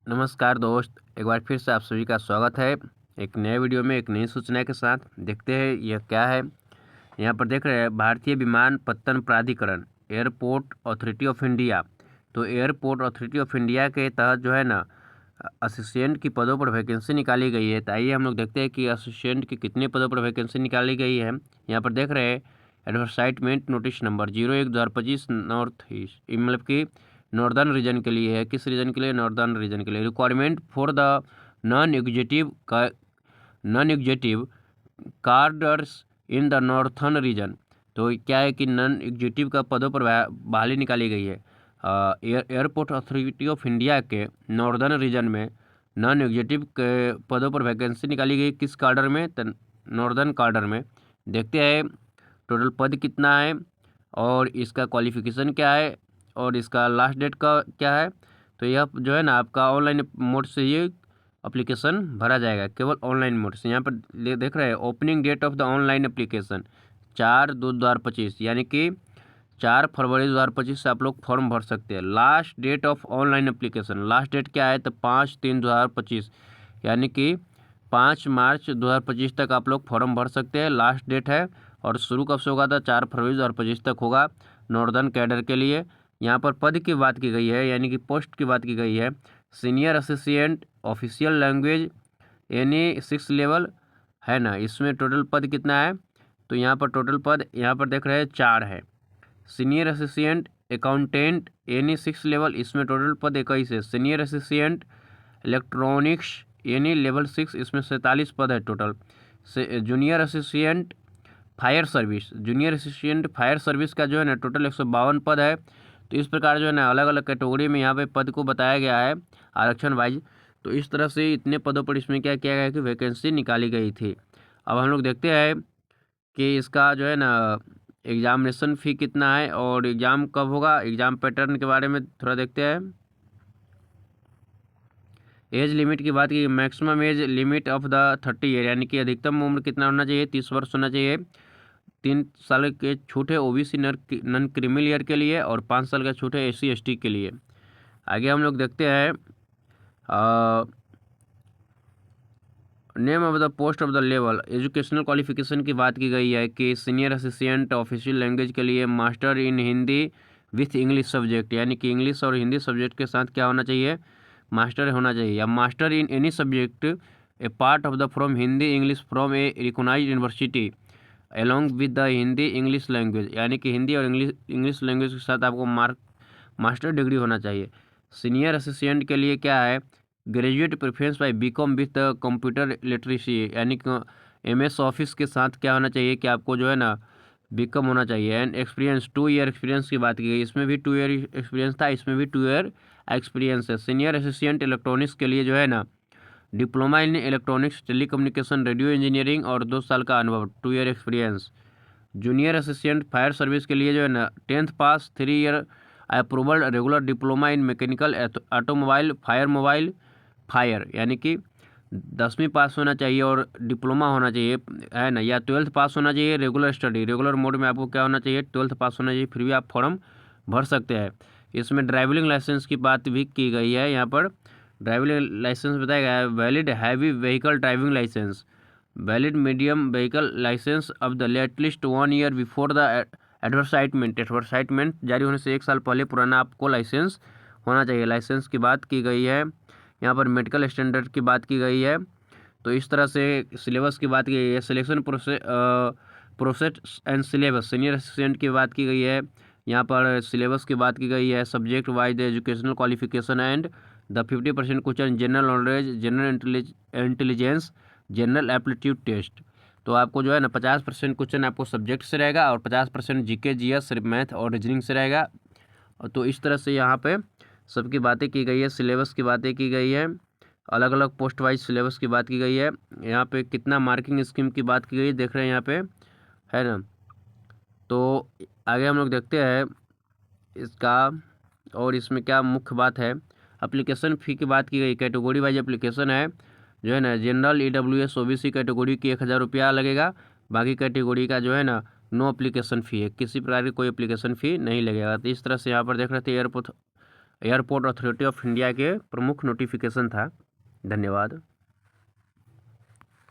नमस्कार दोस्त, एक बार फिर से आप सभी का स्वागत है एक नए वीडियो में एक नई सूचना के साथ। देखते हैं यह क्या है। यहाँ पर देख रहे हैं भारतीय विमानपत्तन प्राधिकरण, एयरपोर्ट अथॉरिटी ऑफ इंडिया। तो एयरपोर्ट अथॉरिटी ऑफ इंडिया के तहत जो है ना असिस्टेंट की पदों पर वैकेंसी निकाली गई है। तो आइए हम लोग देखते हैं कि असिस्टेंट की कितने पदों पर वैकेंसी निकाली गई है। यहाँ पर देख रहे हैं advertisement notice number 01/2025 north east, मतलब कि नॉर्दर्न रीजन के लिए है। किस रीजन के लिए? नॉर्दर्न रीजन के लिए। Requirement for the non executive cadres in the northern region. तो क्या है कि नॉन एग्जीक्यूटिव का पदों पर बहाली निकाली गई है। एयरपोर्ट अथॉरिटी ऑफ इंडिया के नॉर्दर्न रीजन में नॉन एग्जीक्यूटिव के पदों पर वैकेंसी निकाली गई। किस कार्डर में? नॉर्दर्न कार्डर में। देखते हैं टोटल पद कितना है और इसका क्वालिफिकेशन क्या है और इसका लास्ट डेट का क्या है। तो यह जो है ना आपका ऑनलाइन मोड से ये एप्लीकेशन भरा जाएगा, केवल ऑनलाइन मोड से। यहाँ पर देख रहे हैं opening date of the online application 4/2/2025, यानी कि 4 फरवरी 2025 से आप लोग फॉर्म भर सकते हैं। Last date of online application, last date क्या है? तो 5/3/2025, यानी कि 5 मार्च 2025 तक आप लोग फॉर्म भर सकते हैं, लास्ट डेट है। और शुरू कब से होगा? था 4 फरवरी 2025 तक होगा नॉर्दर्न कैडर के लिए। यहाँ पर पद की बात की गई है, यानी कि पोस्ट की बात की गई है। सीनियर असिस्टेंट ऑफिशियल लैंग्वेज यानी 6 लेवल है ना। इसमें टोटल पद कितना है? तो यहाँ पर टोटल पद यहाँ पर देख रहे हैं 4 है। सीनियर असिस्टेंट अकाउंटेंट यानी 6 लेवल, इसमें टोटल पद 21 है। सीनियर असिस्टेंट इलेक्ट्रॉनिक्स यानी लेवल 6, इसमें 47 पद है total. Junior assistant fire service, junior assistant fire service का जो है ना टोटल 152 पद है। तो इस प्रकार जो है ना अलग अलग कैटेगरी में यहाँ पे पद को बताया गया है आरक्षण वाइज। तो इस तरह से इतने पदों पर इसमें क्या किया गया है कि वैकेंसी निकाली गई थी। अब हम लोग देखते हैं कि इसका जो है ना एग्जामिनेशन फ़ी कितना है और एग्ज़ाम कब होगा। एग्ज़ाम पैटर्न के बारे में थोड़ा देखते हैं। एज लिमिट की बात की, maximum age limit of the 30 year, यानी कि अधिकतम उम्र कितना होना चाहिए? 30 वर्ष होना चाहिए। 3 साल के छूट है ओबीसी नॉन क्रीमिलियर के लिए और 5 साल का छूट है SC ST के लिए। आगे हम लोग देखते हैं name of the post of the level. Educational qualification की बात की गई है कि सीनियर असिस्टेंट ऑफिशियल लैंग्वेज के लिए master in Hindi with English subject, यानी कि इंग्लिश और हिंदी सब्जेक्ट के साथ क्या होना चाहिए? मास्टर होना चाहिए। या master in any subject a part of the from Hindi English from a recognised university along with the Hindi English language, यानी कि हिंदी और इंग्लिश लैंग्वेज के साथ आपको मास्टर डिग्री होना चाहिए। सीनियर असिस्टेंट के लिए क्या है? Graduate preference by BCom with computer literacy, यानी कि MS ऑफिस के साथ क्या होना चाहिए कि आपको जो है ना बीकॉम होना चाहिए। एंड एक्सपीरियंस 2 ईयर एक्सपीरियंस की बात की गई, इसमें भी 2 ईयर एक्सपीरियंस था, इसमें भी 2 ईयर एक्सपीरियंस है। सीनियर असिस्टेंट इलेक्ट्रॉनिक्स के लिए जो है ना diploma in electronics telecommunication radio engineering और 2 साल का अनुभव, 2 year experience. Junior assistant fire service के लिए जो है ना 10th pass 3 year approval regular diploma in mechanical automobile fire, यानी कि 10वीं पास होना चाहिए और डिप्लोमा होना चाहिए, है ना। या 12th पास होना चाहिए। रेगुलर स्टडी, रेगुलर मोड में आपको क्या होना चाहिए? 12th पास होना चाहिए, फिर भी आप फॉर्म भर सकते हैं। इसमें ड्राइविंग लाइसेंस की बात भी की गई है। यहाँ पर ड्राइविंग लाइसेंस बताया गया है। Valid heavy vehicle driving licence, valid medium vehicle licence of the at least 1 year before the advertisement जारी होने से 1 साल पहले पुराना आपको लाइसेंस होना चाहिए। लाइसेंस की बात की गई है। यहाँ पर मेडिकल स्टैंडर्ड की बात की गई है। तो इस तरह से सिलेबस की बात की गई है। Selection process and syllabus, senior assistant की बात की गई है। यहाँ पर सिलेबस की बात की गई है। Subject wise educational qualification and the 50% question general knowledge, general intelligence, general aptitude test. तो आपको जो है ना 50% क्वेश्चन आपको सब्जेक्ट से रहेगा और 50% GK GS मैथ और रीजनिंग से रहेगा। तो इस तरह से यहाँ पे सबकी बातें की गई है, सिलेबस की बातें की गई है, अलग अलग पोस्ट वाइज सिलेबस की बात की गई है। यहाँ पे कितना मार्किंग स्कीम की बात की गई देख रहे हैं यहाँ पे, है ना। तो आगे हम लोग देखते हैं इसका और इसमें क्या मुख्य बात है। एप्लीकेशन फ़ी की बात की गई। कैटेगरी वाइज एप्लीकेशन है जो है ना। जनरल EWS OBC कैटेगरी की 1000 रुपया लगेगा। बाकी कैटेगरी का जो है ना नो एप्लीकेशन फ़ी है, किसी प्रकार की कोई एप्लीकेशन फ़ी नहीं लगेगा। तो इस तरह से यहाँ पर देख रहे थे airport airport authority of India के प्रमुख नोटिफिकेशन था। धन्यवाद।